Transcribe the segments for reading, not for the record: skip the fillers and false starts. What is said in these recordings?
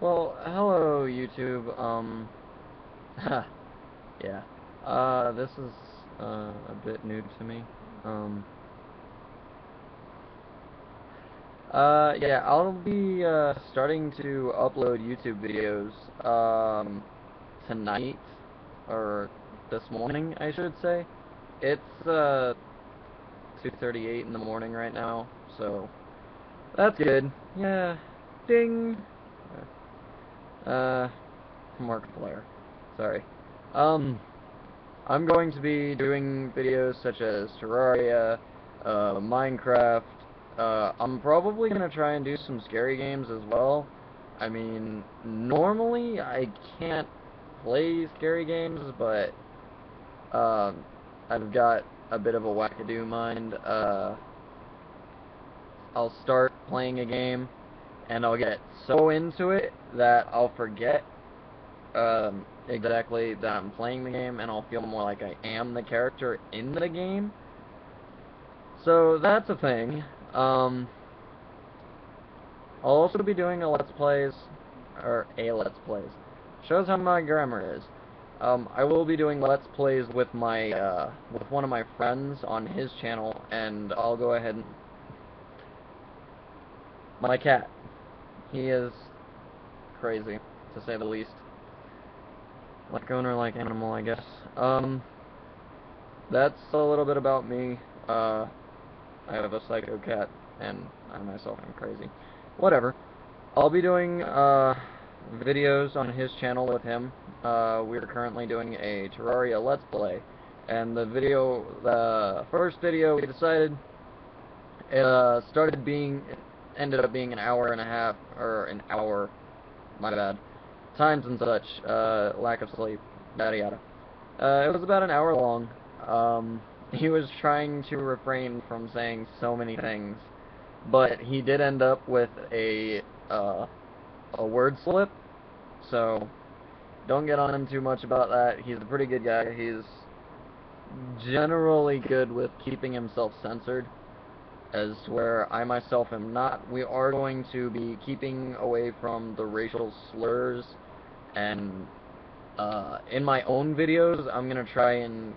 Well, hello YouTube. Yeah. This is a bit new to me. Um, yeah, I'll be starting to upload YouTube videos tonight or this morning, I should say. It's 2:38 in the morning right now, so that's good. Yeah. Ding. Uh, Markiplier. Sorry. Um. I'm going to be doing videos such as Terraria, Minecraft. I'm probably going to try and do some scary games as well. I mean, normally I can't play scary games, but I've got a bit of a wackadoo mind. I'll start playing a game, and I'll get so into it that I'll forget exactly that I'm playing the game, and I'll feel more like I am the character in the game. So that's a thing. I'll also be doing a Let's Plays, or a Let's Plays. Shows how my grammar is. I will be doing Let's Plays with with one of my friends on his channel, and I'll go ahead and... My cat. He is crazy, to say the least. Like owner, like animal, I guess. That's a little bit about me. I have a psycho cat, and I myself am crazy. Whatever. I'll be doing videos on his channel with him. We're currently doing a Terraria Let's Play, and the first video we decided, ended up being an hour and a half, or an hour, my bad, times and such, lack of sleep, yada yada. It was about an hour long. He was trying to refrain from saying so many things, but he did end up with uh, a word slip, so don't get on him too much about that. He's a pretty good guy. He's generally good with keeping himself censored, as where I myself am not. We are going to be keeping away from the racial slurs, and in my own videos, I'm gonna try and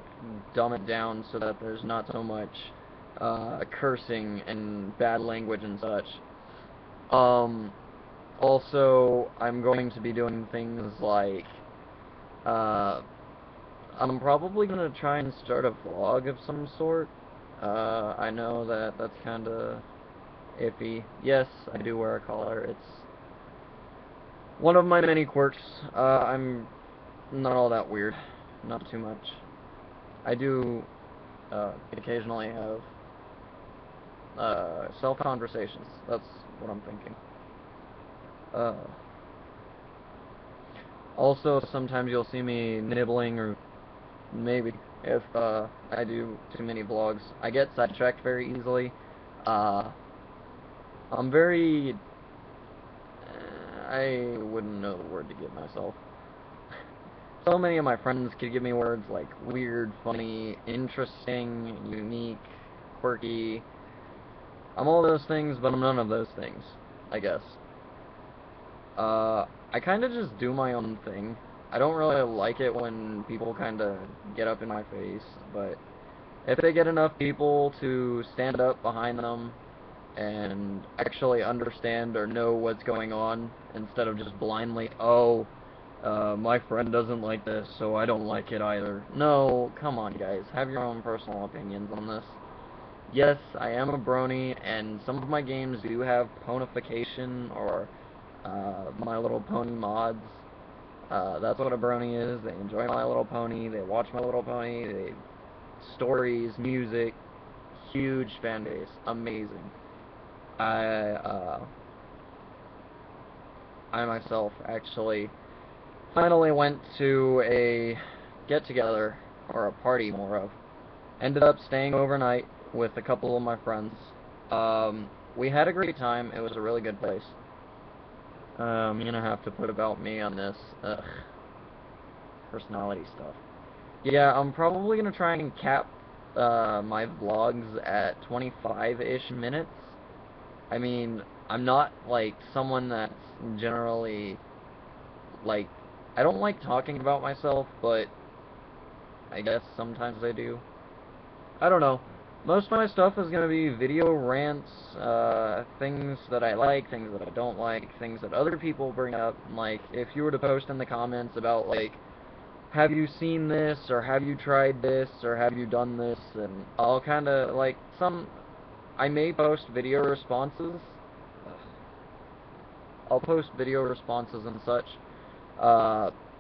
dumb it down so that there's not so much cursing and bad language and such. Um, Also, I'm going to be doing things like uh, I'm probably gonna try and start a vlog of some sort. I know that that's kind of iffy. Yes, I do wear a collar. It's one of my many quirks. I'm not all that weird. Not too much. I do occasionally have self-conversations. That's what I'm thinking. Uh, Also, sometimes you'll see me nibbling, or maybe if I do too many vlogs. I get sidetracked very easily. Uh, I'm very... I wouldn't know the word to give myself. So many of my friends could give me words like weird, funny, interesting, unique, quirky. I'm all those things, but I'm none of those things, I guess. I kind of just do my own thing. I don't really like it when people kind of get up in my face, but if they get enough people to stand up behind them and actually understand or know what's going on, instead of just blindly, oh, my friend doesn't like this, so I don't like it either. No, come on, guys. Have your own personal opinions on this. Yes, I am a brony, and some of my games do have ponification or My Little Pony mods. That's what a brony is. They enjoy My Little Pony, they watch My Little Pony, stories, music, huge fan base, amazing. I, uh, I myself actually finally went to a get-together, or a party more of. Ended up staying overnight with a couple of my friends. We had a great time. It was a really good place. I'm gonna have to put about me on this. Ugh, personality stuff. Yeah, I'm probably gonna try and cap my vlogs at 25-ish minutes. I mean, I'm not like someone that's generally like, I don't like talking about myself, but I guess sometimes I do. I don't know. Most of my stuff is gonna be video rants, things that I like, things that I don't like, things that other people bring up. Like, if you were to post in the comments about, like, have you seen this, or have you tried this, or have you done this, and I'll kinda, like, I may post video responses. I'll post video responses and such,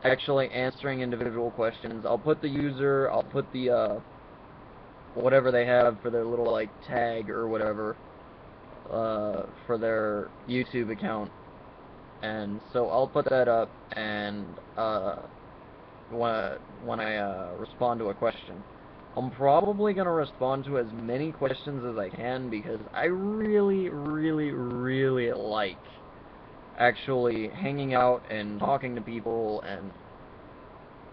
actually answering individual questions. I'll put the user, I'll put the, whatever they have for their little, like, tag or whatever, for their YouTube account, and so I'll put that up, and, when I respond to a question. I'm probably going to respond to as many questions as I can, because I really, really, really like actually hanging out and talking to people, and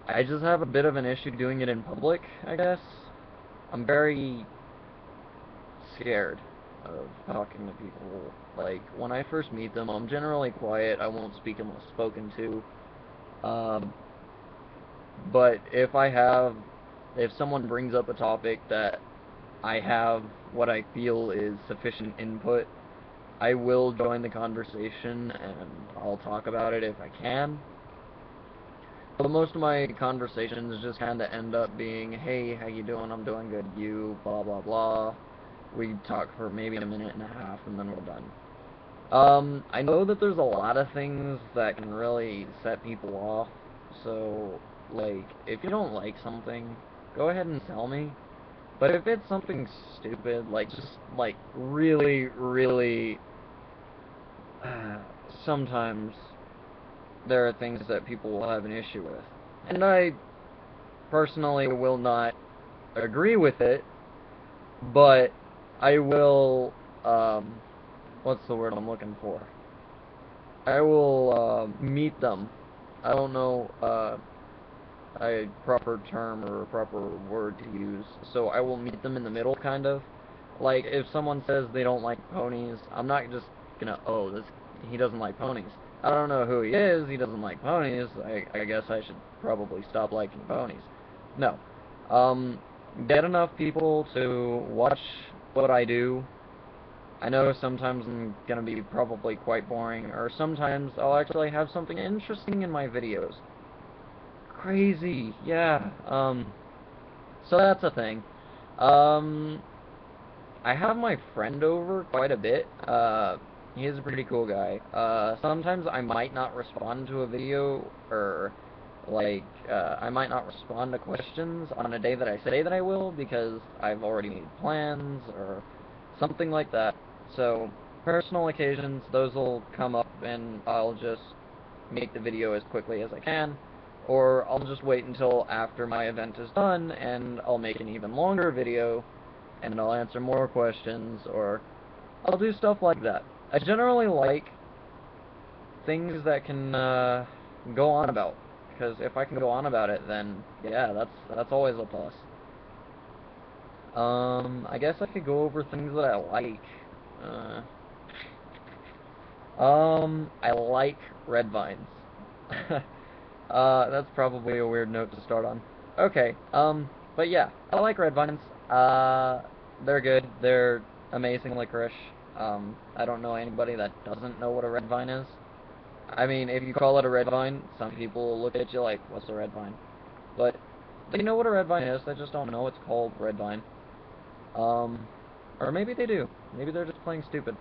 I just have a bit of an issue doing it in public, I guess. I'm very scared of talking to people. Like, when I first meet them, I'm generally quiet, I won't speak unless spoken to. But if someone brings up a topic that I have what I feel is sufficient input, I will join the conversation and I'll talk about it if I can. But most of my conversations just kind of end up being, hey, how you doing? I'm doing good. You, blah, blah, blah. We talk for maybe a minute and a half and then we're done. I know that there's a lot of things that can really set people off, so, like, if you don't like something, go ahead and tell me. But if it's something stupid, like, just, like, really, really, sometimes there are things that people will have an issue with. And I personally will not agree with it, but I will, what's the word I'm looking for? I will, meet them. I don't know, a proper term or a proper word to use, so I will meet them in the middle, kind of. Like, if someone says they don't like ponies, I'm not just gonna, oh, he doesn't like ponies. I don't know who he is, he doesn't like ponies, I guess I should probably stop liking ponies. No. Get enough people to watch what I do. I know sometimes I'm gonna be probably quite boring, or sometimes I'll actually have something interesting in my videos. Crazy, yeah, so that's a thing. I have my friend over quite a bit. He's a pretty cool guy. Sometimes I might not respond to a video, or, like, I might not respond to questions on a day that I say that I will, because I've already made plans, or something like that. So, personal occasions, those will come up, and I'll just make the video as quickly as I can, or I'll just wait until after my event is done, and I'll make an even longer video, and I'll answer more questions, or I'll do stuff like that. I generally like things that can go on about, because if I can go on about it, then yeah, that's always a plus. I guess I could go over things that I like. I like red vines. That's probably a weird note to start on. Okay, but yeah, I like red vines. They're good. They're amazing licorice. I don't know anybody that doesn't know what a red vine is. I mean, if you call it a red vine, some people will look at you like, what's a red vine? But they know what a red vine is, they just don't know it's called red vine. Or maybe they do. Maybe they're just playing stupid.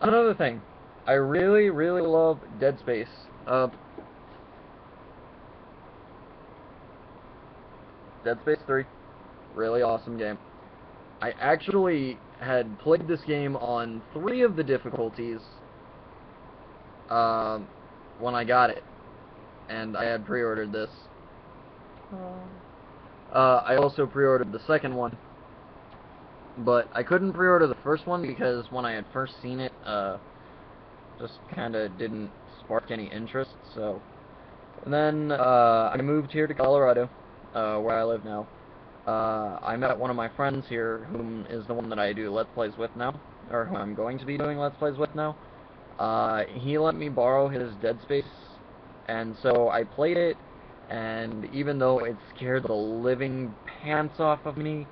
Another thing, I really, really love Dead Space. Dead Space 3, really awesome game. I actually had played this game on 3 of the difficulties when I got it, and I had pre-ordered this. I also pre-ordered the second one, but I couldn't pre-order the first one because when I had first seen it, just kinda didn't spark any interest, so. And then, I moved here to Colorado, where I live now. I met one of my friends here, whom is the one that I do Let's Plays with now, or who I'm going to be doing Let's Plays with now. He let me borrow his Dead Space And so I played it, and even though it scared the living pants off of me,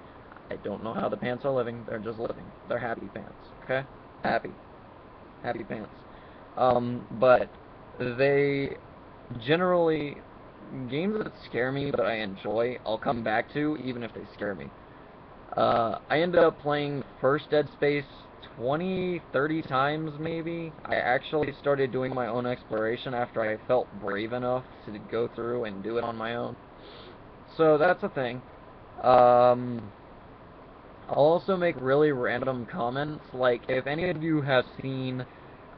I don't know how the pants are living. They're just living. They're happy pants. Okay? Happy. Happy pants. But they generally, games that scare me but I enjoy, I'll come back to even if they scare me. I ended up playing first Dead Space 20, 30 times maybe. I actually started doing my own exploration after I felt brave enough to go through and do it on my own. So that's a thing. I'll also make really random comments, like if any of you have seen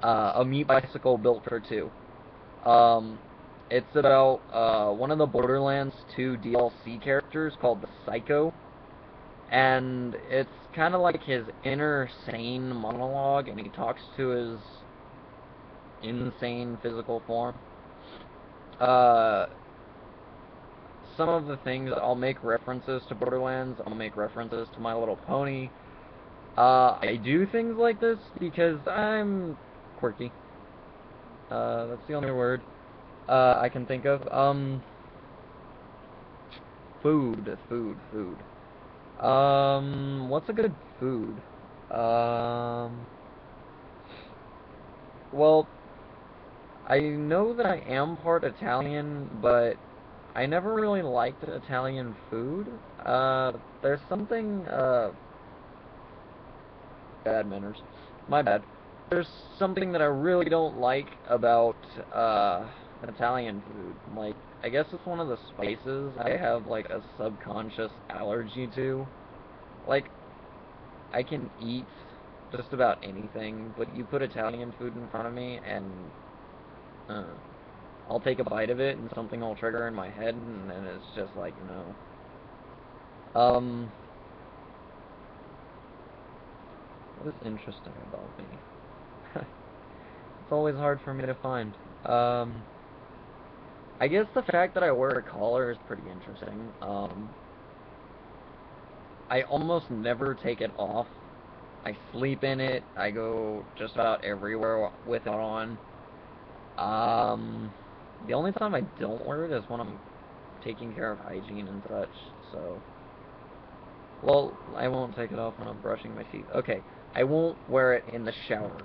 A Meat Bicycle Built for Two. It's about one of the Borderlands 2 DLC characters called the Psycho, and it's kind of like his inner sane monologue, and he talks to his insane physical form. Uh, some of the things, I'll make references to Borderlands, I'll make references to My Little Pony. I do things like this because I'm quirky. That's the only word I can think of. Food. What's a good food? Well, I know that I am part Italian, but I never really liked Italian food. There's something, bad manners. My bad. There's something that I really don't like about, Italian food. Like, I guess it's one of the spices I have, like, a subconscious allergy to. Like, I can eat just about anything, but you put Italian food in front of me, and, uh, I'll take a bite of it, and something will trigger in my head, and it's just like, no. What is interesting about me? It's always hard for me to find. I guess the fact that I wear a collar is pretty interesting. I almost never take it off. I sleep in it. I go just about everywhere with it on. The only time I don't wear it is when I'm taking care of hygiene and such, so... Well, I won't take it off when I'm brushing my teeth. Okay, I won't wear it in the shower.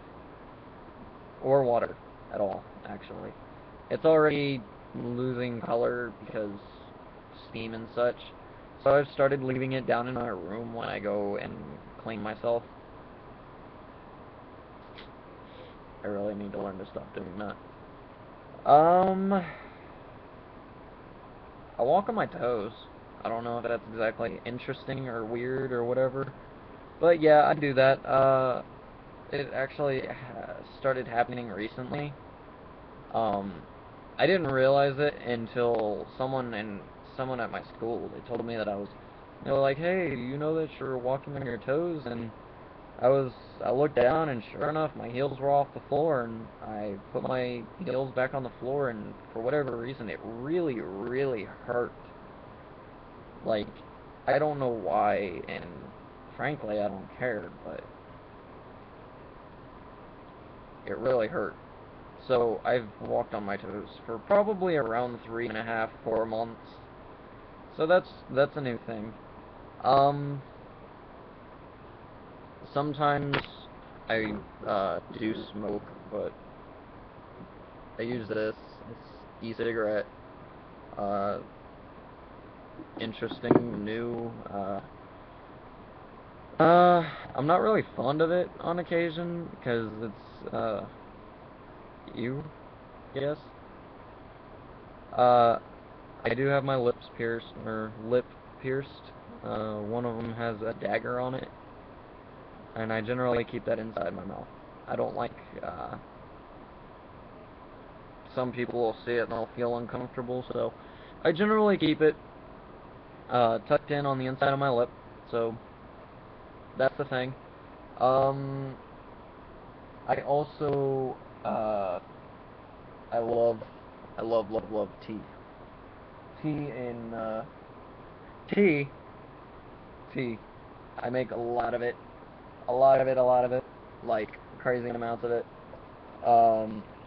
Or water, at all, actually. It's already losing color because steam and such, so I've started leaving it down in my room when I go and clean myself. I really need to learn to stop doing that. I walk on my toes. I don't know if that's exactly interesting or weird or whatever, but yeah, I do that. It actually started happening recently. Um, I didn't realize it until someone at my school, they told me that they were like, hey, you know that you're walking on your toes? And I looked down, and sure enough, my heels were off the floor, and I put my heels back on the floor, and for whatever reason, it really, really hurt. Like, I don't know why, and frankly, I don't care, but it really hurt. So I've walked on my toes for probably around 3.5, 4 months. So that's a new thing. Um, Sometimes I do smoke, but I use this. It's e-cigarette. Uh, Interesting, new. I'm not really fond of it on occasion because it's you, yes. Uh, I do have my lips pierced, or lip pierced. One of them has a dagger on it, and I generally keep that inside my mouth. I don't like, some people will see it and they'll feel uncomfortable, so I generally keep it, tucked in on the inside of my lip, so that's the thing. Um, I also, I love, love tea. Tea in, tea, tea. I make a lot of it. A lot of it, like crazy amounts of it.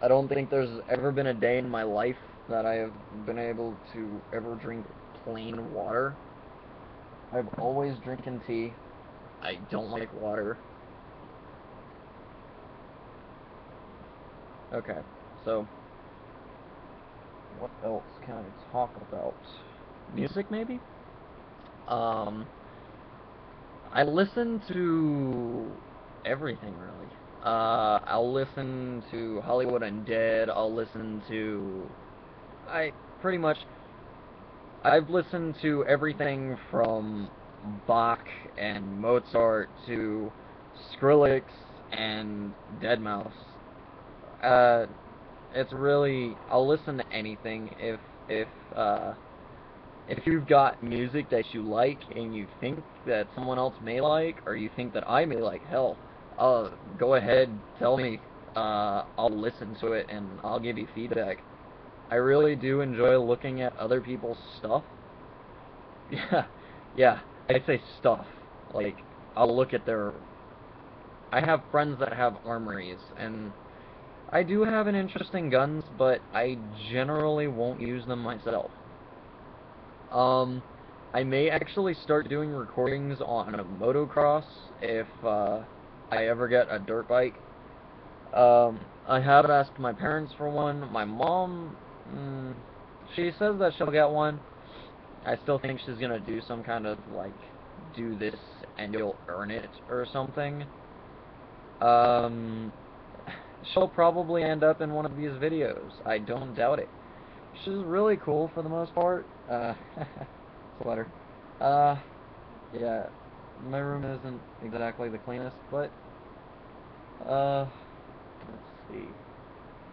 I don't think there's ever been a day in my life that I have been able to ever drink plain water. I've always drinking tea. I don't like water. Okay, so what else can I talk about? Music, maybe? Um, I listen to everything, really. I'll listen to Hollywood Undead, I'll listen to... I pretty much... I've listened to everything from Bach and Mozart to Skrillex and Deadmau5. Uh, it's really... I'll listen to anything if, uh, if you've got music that you like and you think that someone else may like, or you think that I may like, hell, go ahead, tell me. I'll listen to it and I'll give you feedback. I really do enjoy looking at other people's stuff. Yeah, yeah, I say stuff. Like, I'll look at their... I have friends that have armories, and I do have an interest in guns, but I generally won't use them myself. Um, I may actually start doing recordings on a motocross if I ever get a dirt bike. I have asked my parents for one. My mom, she says that she'll get one. I still think she's gonna do some kind of, like, do this and you'll earn it or something. Um, she'll probably end up in one of these videos. I don't doubt it. She's really cool for the most part. Sweater. Uh, yeah, my room isn't exactly the cleanest, but, let's see.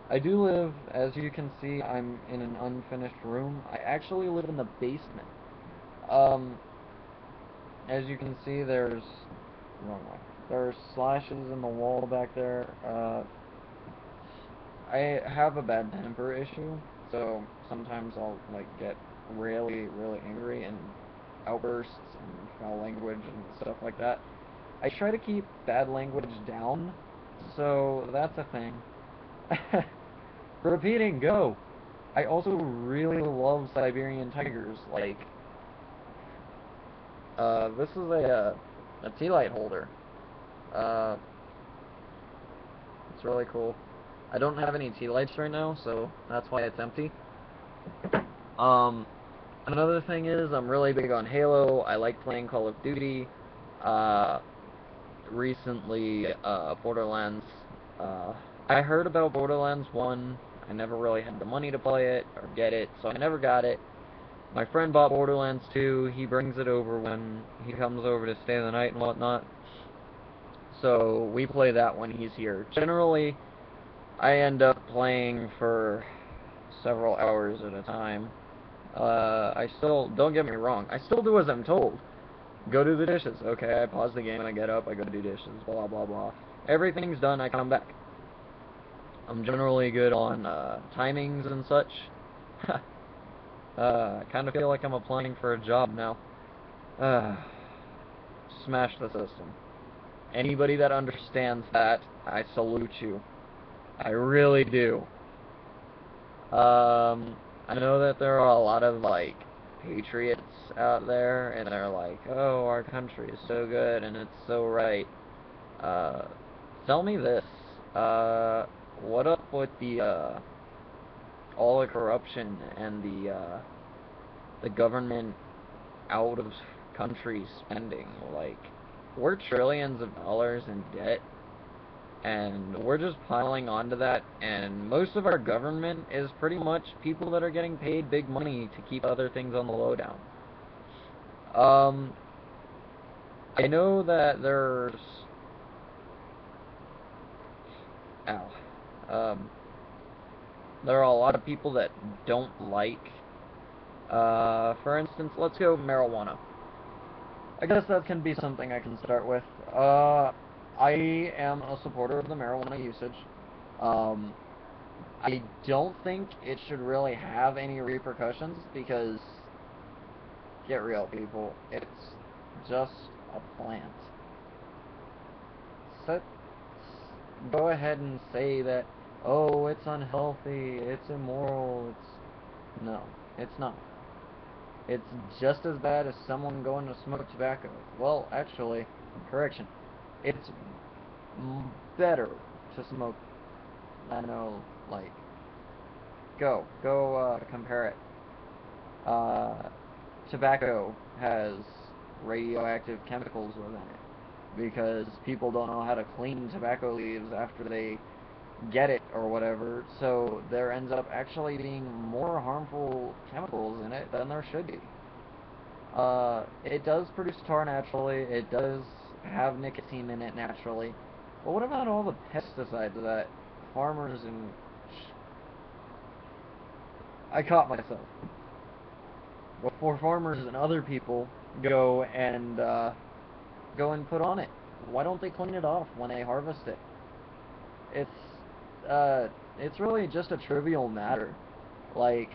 I do live, as you can see, I'm in an unfinished room. I actually live in the basement. Um, as you can see, wrong way. There's slashes in the wall back there. I have a bad temper issue, so sometimes I'll, like, get really, really angry and outbursts and foul language and stuff like that. I try to keep bad language down, so that's a thing. Repeating, go! I also really love Siberian tigers, like, this is a tea light holder. Uh, it's really cool. I don't have any tea lights right now, so that's why it's empty. Um, another thing is, I'm really big on Halo. I like playing Call of Duty. Uh, recently, Borderlands. I heard about Borderlands 1. I never really had the money to play it or get it, so I never got it. My friend bought Borderlands 2. He brings it over when he comes over to stay the night and whatnot. So we play that when he's here. Generally, I end up playing for several hours at a time. I still, don't get me wrong, I still do as I'm told. Go do the dishes. Okay, I pause the game and I get up, I go do dishes, blah blah blah. Everything's done, I come back. I'm generally good on timings and such. I kind of feel like I'm applying for a job now. Smash the system. Anybody that understands that, I salute you. I really do. I know that there are a lot of, like, patriots out there, and they're like, oh, our country is so good, and it's so right. Tell me this, what up with all the corruption and the government out of country spending? Like, we're trillions of dollars in debt, and we're just piling onto that, and most of our government is pretty much people that are getting paid big money to keep other things on the lowdown. I know that there's... Ow. There are a lot of people that don't like, for instance, let's go marijuana. I guess that can be something I can start with. I am a supporter of the marijuana usage. I don't think it should really have any repercussions because, get real, people, it's just a plant. So, go ahead and say that, oh, it's unhealthy, it's immoral, no, it's not. It's just as bad as someone going to smoke tobacco. Well, actually, correction, it's better to smoke. I know, like, go compare it. Uh, Tobacco has radioactive chemicals within it because people don't know how to clean tobacco leaves after they get it or whatever, so there ends up actually being more harmful chemicals in it than there should be. It does produce tar naturally, it does have nicotine in it naturally, but what about all the pesticides that farmers and... I caught myself. Before farmers and other people go and put on it. Why don't they clean it off when they harvest it? It's it's really just a trivial matter. Like,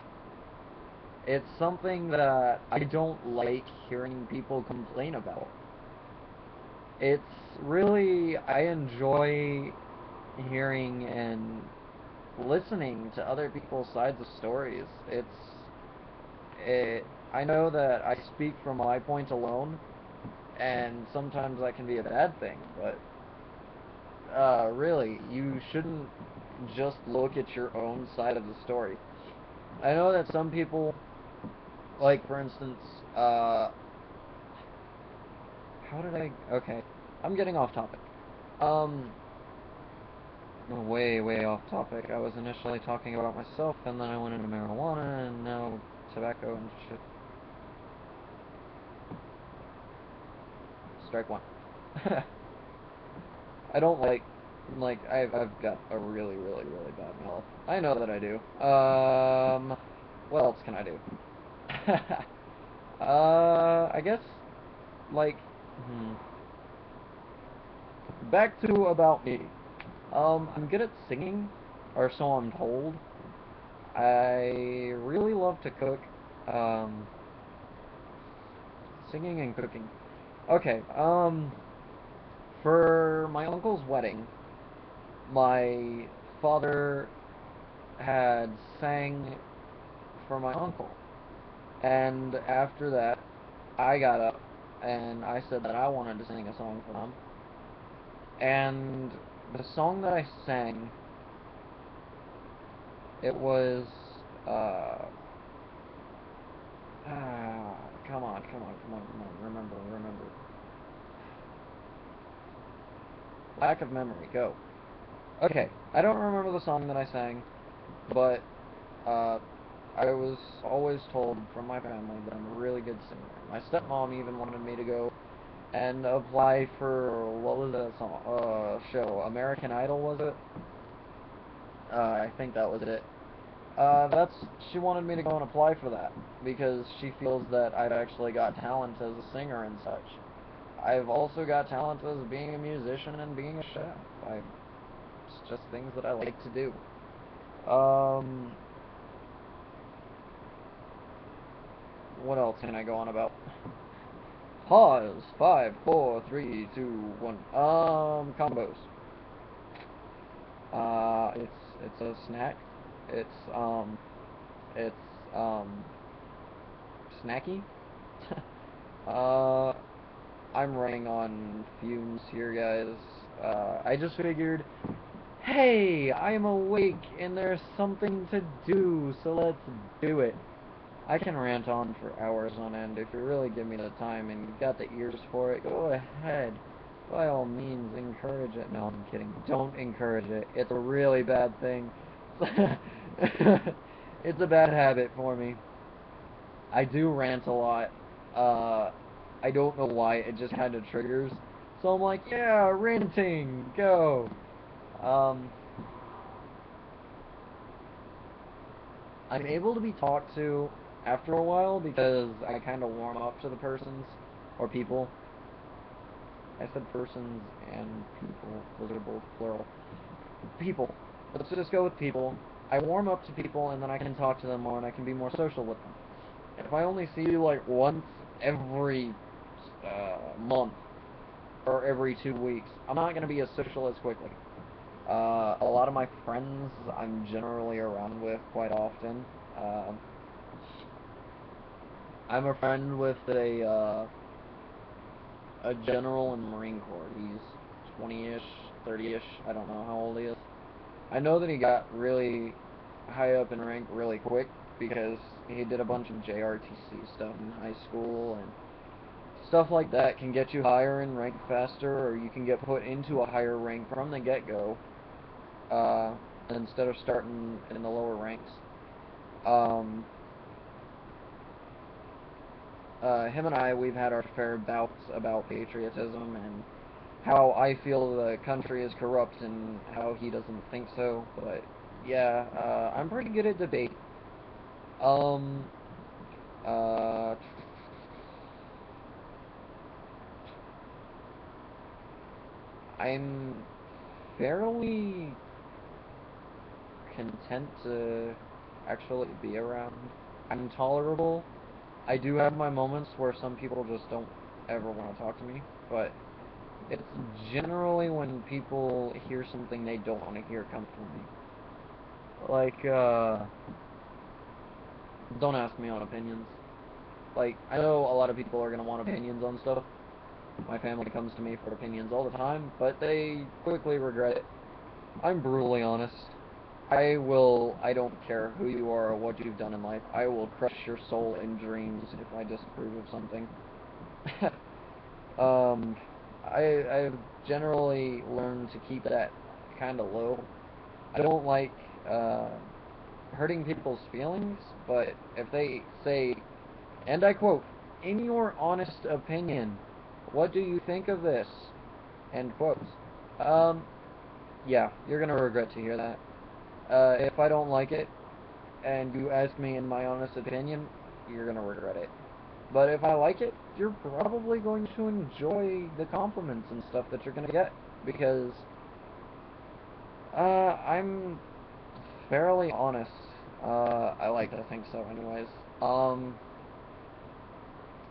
it's something that I don't like hearing people complain about. It's really, I enjoy hearing and listening to other people's sides of stories. I know that I speak from my point alone, and sometimes that can be a bad thing, but really, you shouldn't just look at your own side of the story. I know that some people, like, for instance, how did I... Okay, I'm getting off topic. Um, way off topic. I was initially talking about myself, and then I went into marijuana, and now tobacco and shit. Strike one. I don't like, I've got a really bad mouth. I know that I do. What else can I do? I guess, like, back to about me. I'm good at singing, or so I'm told. I really love to cook. Um, Singing and cooking. Okay, for my uncle's wedding, my father had sang for my uncle. And after that, I got up and I said that I wanted to sing a song for them. And the song that I sang, it was, uh, remember. Lack of memory, go. Okay, I don't remember the song that I sang, but, I was always told from my family that I'm a really good singer. My stepmom even wanted me to go and apply for, what was that song, show, American Idol, was it? I think that was it. She wanted me to go and apply for that, because she feels that I've actually got talent as a singer and such. I've also got talent as being a musician and being a chef. It's just things that I like to do. Um, what else can I go on about? Pause. 5, 4, 3, 2, 1. Combos. It's a snack. It's it's snacky. uh, I'm running on fumes here, guys. I just figured, hey, I'm awake and there's something to do, so let's do it. I can rant on for hours on end. If you really give me the time and you've got the ears for it, go ahead. By all means, encourage it. No, I'm kidding. Don't encourage it. It's a really bad thing. It's a bad habit for me. I do rant a lot. I don't know why, it just kind of triggers. So I'm like, yeah, ranting, go. Um, I'm able to be talked to after a while because I kind of warm up to the persons or people. I said persons and people. Those are both plural. People. Let's just go with people. I warm up to people and then I can talk to them more and I can be more social with them. If I only see you like once every month or every 2 weeks, I'm not going to be as social as quickly. A lot of my friends I'm generally around with quite often. I'm a friend with a general in the Marine Corps. He's 20-ish, 30-ish. I don't know how old he is. I know that he got really high up in rank really quick because he did a bunch of JRTC stuff in high school, and stuff like that can get you higher in rank faster, or you can get put into a higher rank from the get-go, instead of starting in the lower ranks. Um, him and we've had our fair bouts about patriotism and how I feel the country is corrupt and how he doesn't think so. But yeah, I'm pretty good at debate. Um, uh, I'm fairly content to actually be around. I'm tolerable. I do have my moments where some people just don't ever want to talk to me, but it's generally when people hear something they don't want to hear come from me. Like, don't ask me on opinions. Like, I know a lot of people are going to want opinions on stuff. My family comes to me for opinions all the time, but they quickly regret it. I'm brutally honest. I don't care who you are or what you've done in life. I will crush your soul in dreams if I disapprove of something. um, I've generally learned to keep that kind of low. I don't like, hurting people's feelings, but if they say, and I quote, "In your honest opinion, what do you think of this?" End quotes. Um, yeah, you're gonna regret to hear that. If I don't like it, and you ask me in my honest opinion, you're gonna regret it. But if I like it, you're probably going to enjoy the compliments and stuff that you're gonna get, because, I'm fairly honest. I like to think so anyways. Um,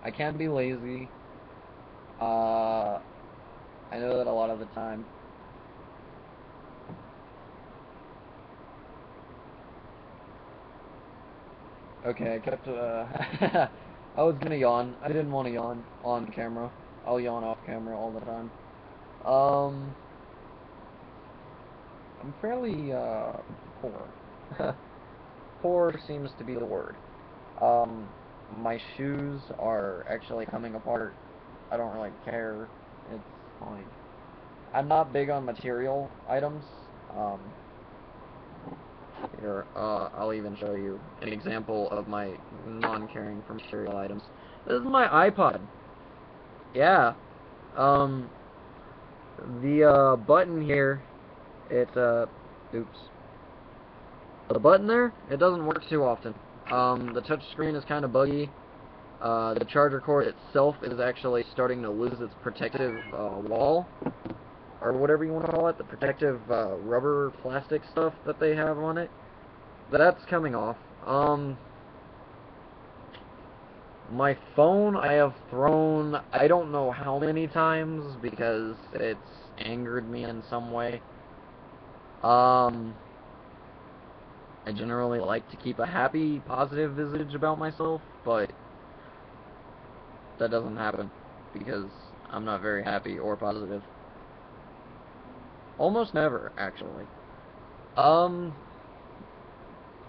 I can be lazy. Uh, I know that a lot of the time. Okay, I kept, I was gonna yawn. I didn't want to yawn on camera. I'll yawn off camera all the time. Um, I'm fairly, poor. Poor seems to be the word. Um, my shoes are actually coming apart. I don't really care. It's fine. I'm not big on material items. Um, Here, I'll even show you an example of my non-caring for material items. This is my iPod. Yeah. Um, the, button here, it's, oops. The button there, it doesn't work too often. The touch screen is kind of buggy. The charger cord itself is actually starting to lose its protective, wall, or whatever you want to call it, the protective, rubber plastic stuff that they have on it. That's coming off. My phone I have thrown I don't know how many times because it's angered me in some way. Um, I generally like to keep a happy, positive visage about myself, but that doesn't happen because I'm not very happy or positive. Almost never, actually. Um,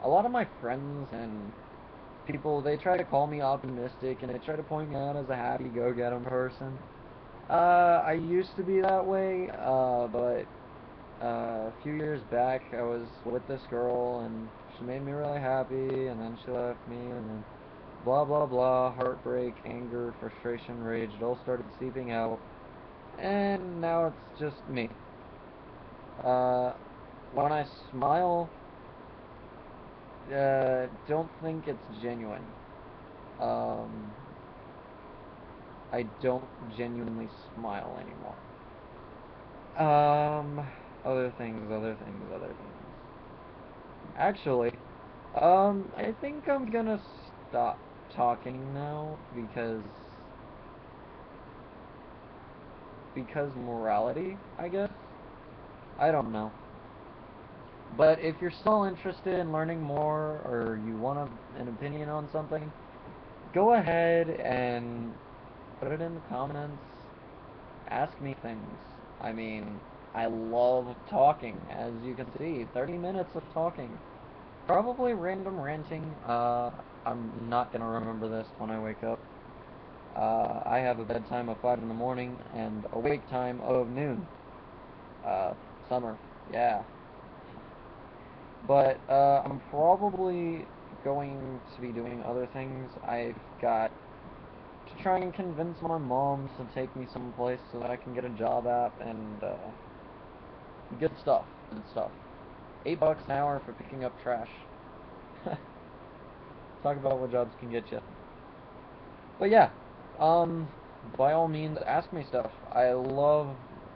a lot of my friends and people, they try to call me optimistic and they try to point me out as a happy go-getter person. I used to be that way, but a few years back I was with this girl and she made me really happy, and then she left me, and then blah blah blah, heartbreak, anger, frustration, rage, it all started seeping out, and now it's just me. Uh, when I smile, don't think it's genuine. Um, I don't genuinely smile anymore. Other things, other things, other things. Actually, I think I'm gonna stop talking now because morality, I guess. I don't know. But if you're still interested in learning more, or you want an opinion on something, go ahead and put it in the comments. Ask me things. I mean, I love talking, as you can see. 30 minutes of talking. Probably random ranting. I'm not gonna remember this when I wake up. I have a bedtime of 5 in the morning and a wake time of noon. Uh, Summer. Yeah. But, I'm probably going to be doing other things. I've got to try and convince my mom to take me someplace so that I can get a job at, and, good stuff. Good stuff. $8 an hour for picking up trash. Talk about what jobs can get you. But yeah, um, by all means, ask me stuff. I love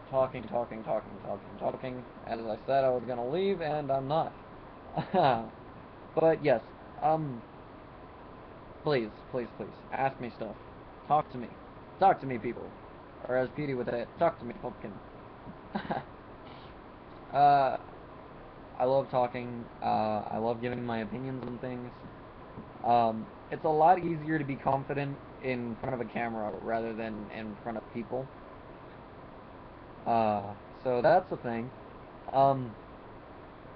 talking, talking, talking, talking, talking. As I said, I was gonna leave, and I'm not. But yes, um, please, please, please, ask me stuff. Talk to me. Talk to me, people. Or as Petey would say, talk to me, pumpkin. uh, I love talking. I love giving my opinions on things. It's a lot easier to be confident in front of a camera rather than in front of people. Uh, so that's the thing. Um,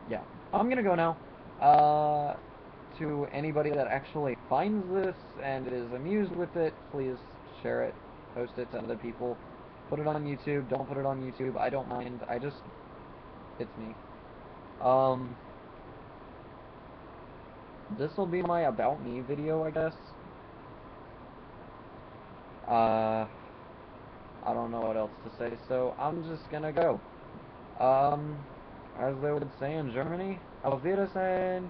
yeah. I'm gonna go now. To anybody that actually finds this and is amused with it, please share it, post it to other people, put it on YouTube. Don't put it on YouTube. I don't mind. It's me. Um, this will be my about me video, I guess. Uh, I don't know what else to say, so I'm just gonna go. Um, as they would say in Germany, Auf Wiedersehen.